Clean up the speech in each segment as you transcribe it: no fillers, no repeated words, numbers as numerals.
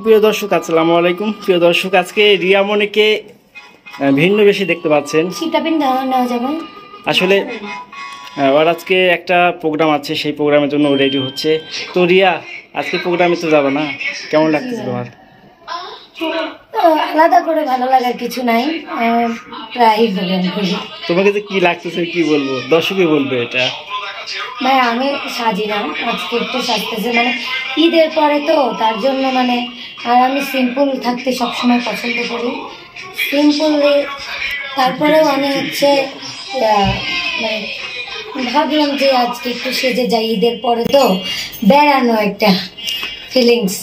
সুপ্রিয় দর্শক আসসালামু আলাইকুম। প্রিয় দর্শক, আজকে রিয়া মনিকে ভিন্ন বেশি দেখতে পাচ্ছেন। আসলে ওর আজকে একটা প্রোগ্রাম আছে, সেই প্রোগ্রামের জন্য রেডি হচ্ছে। তো রিয়া, আজকে প্রোগ্রামে তো যাবে না, কেমন লাগতেছে তোমার? আলাদা করে ভালো লাগার কিছু নাই, প্রায় প্রোগ্রাম করি। তোমাকে যে কি লাগতেছে কি বলবো, দর্শকই বলবে এটা। ভাই আমি সাজি না, আজকে একটু সাজতেছে, মানে ঈদের পরে তো তার জন্য, মানে আর আমি সিম্পল থাকতে সবসময় পছন্দ করি, সিম্পল। তারপরেও আমি হচ্ছে মানে ভাবলাম যে আজকে একটু সেজে যাই, ঈদের পরে তো বেড়ানো একটা ফিলিংস।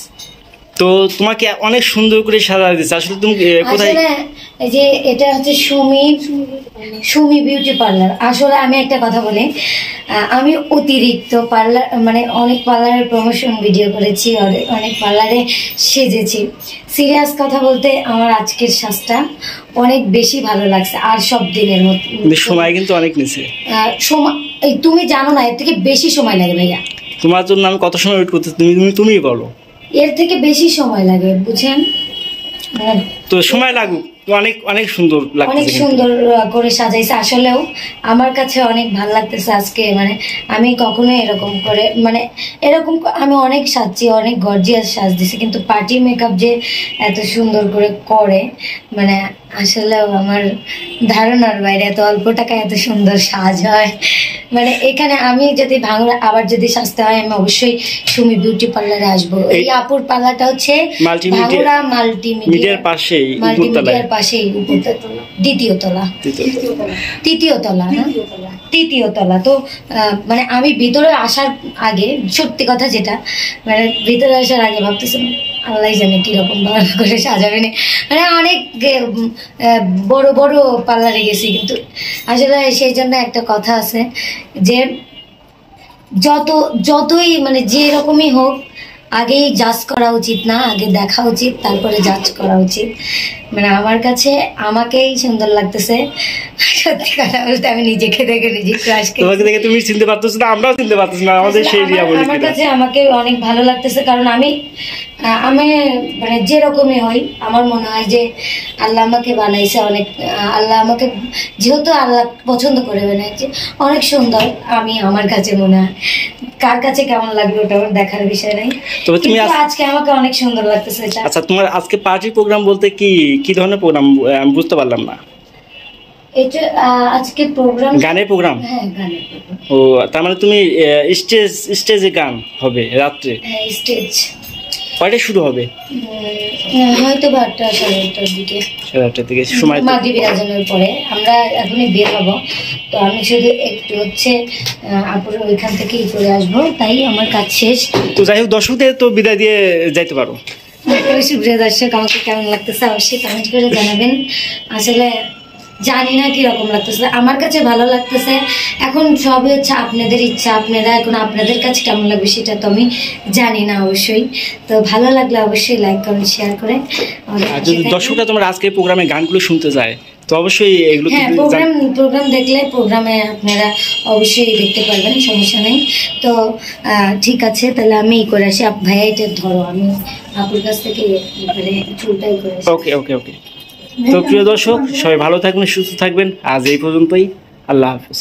তো তোমাকে অনেক সুন্দর করে সাজা দিচ্ছে। আসলে তুমি কোথায়? এই যে এটা হচ্ছে সুমি বিউটি পার্লার। আসলে আমি একটা কথা বলি, আমি অতিরিক্ত পার্লার, মানে অনেক পার্লারের প্রমোশন ভিডিও করেছি, অনেক পার্লারে সেজেছি। সিরিয়াস কথা বলতে আমার আজকের সাজটা অনেক বেশি ভালো লাগছে, আর সব দিনের মতো। সময় কিন্তু অনেক নিছে সময়, তুমি জানো না, এর থেকে বেশি সময় লাগে ভাইয়া। তোমার জন্য আমি কত সময় ওয়েট করতেছি, তুমি বলো। এর থেকে বেশি সময় লাগে, বুঝছেন? তো সময় লাগুক, অনেক অনেক সুন্দর লাগছে, অনেক সুন্দর করে সাজাইছে। আসলেও আমার কাছে অনেক ভালো লাগতেছে আজকে। মানে আমি কখনো এরকম করে, মানে এরকম আমি অনেক সাজছি, অনেক গর্জিয়াস সাজ দিছি, কিন্তু পার্টি মেকআপ যে এত সুন্দর করে করে, মানে আসলেও আমার ধারণার বাইরে। এত অল্প টাকায় এত সুন্দর সাজ হয়, মানে এখানে আমি যদি ভাঙড়া আবার যদি সাজতে হয়, আমি অবশ্যই সুমি বিউটি পার্লারে আসবো। এই আপুর পার্লারটা হচ্ছে ভাঙড়া মাল্টিমিডিয়ার পাশেই, দ্বিতীয় তলা। তো মানে আমি ভিতরে আসার আগে, সত্যি কথা যেটা, মানে ভিতরে আসার আগে ভাবতেছিলাম আল্লাহ জানে কিরকম ভালো করে সাজাবে না। মানে অনেক বড় বড় পার্লারে গেছি, কিন্তু আসলে সেই জন্য একটা কথা আছে যে যতই মানে যে রকমই হোক, আগেই জাজ করা উচিত না, আগে দেখা উচিত, তারপরে জাজ করা উচিত। মানে আমার কাছে আমাকেই সুন্দর লাগতেছে, সত্যি কথা বলতে। আমি নিজেকে দেখে নিজে ক্রাশ করি। তোমাকে দেখে তুমি চিনতে পারতেছ না, আমরাও চিনতে পারতেছি না আমাদের সেই রিয়া বলি। আমার কাছে আমাকে অনেক ভালো লাগতেছে, কারণ আমি মানে যেরকমই হই, আমার মনে হয় যে আল্লাহ আমাকে বানাইছে অনেক, আল্লাহ আমাকে যেহেতু আল্লাহ পছন্দ করে বানাইছে, অনেক সুন্দর। আমি আমার কাছে মনে হয়, কার কাছে কেমন লাগবে ওটা আমার দেখার বিষয় নাই, তবে তুমি আজকে আমাকে অনেক সুন্দর লাগতেছে এটা। আচ্ছা, তোমার আজকে পার্টি প্রোগ্রাম বলতে কি ধরনের প্রোগ্রাম আমি বুঝতে পারলাম না। এটা আজকে প্রোগ্রাম গানের প্রোগ্রাম? হ্যাঁ, গানের প্রোগ্রাম। ও, তার মানে তুমি স্টেজে গান হবে রাত্রে? হ্যাঁ, স্টেজ। কয়টায় শুরু হবে? হয়তো 8টা 8:30টার দিকে। 8:30টার দিকে সময়, মাগরিবের আজানের পরে। আমরা এখনই বের হব, তো আমি শুধু একটু হচ্ছে আপুর ওইখান থেকেই চলে আসবো, তাই আমার কাজ শেষ। তো যাই হোক, দর্শকদের তো বিদায় দিয়ে যাইতে পারো। সুপ্রিয় দর্শক, আমাকে কেমন লাগতেছে অবশ্যই কমেন্ট করে জানাবেন। আসলে জানি না কিরকম লাগতেছে, আমার কাছে ভালো লাগতেছে। এখন সবই হচ্ছে আপনাদের ইচ্ছা, আপনারা এখন আপনাদের কাছে কেমন লাগবে সেটা তো আমি জানি না অবশ্যই। তো ভালো লাগলে অবশ্যই লাইক কমেন্ট শেয়ার করে। আর যদি দর্শকরা তোমার আজকের প্রোগ্রামে গানগুলো শুনতে যায়, তো অবশ্যই এগুলো, হ্যাঁ, প্রোগ্রাম দেখলে প্রোগ্রামে আপনারা অবশ্যই দেখতে পারবেন, সমস্যা নেই। তো ঠিক আছে, তাহলে আমি করে আসি। ভাইয়া এটা ধরো, আমি আপুর কাছ থেকে চুলটাই করে আসি। ওকে ওকে ওকে। তো প্রিয় দর্শক, সবাই ভালো থাকবেন, সুস্থ থাকবেন। আজ এই পর্যন্তই, আল্লাহ হাফেজ।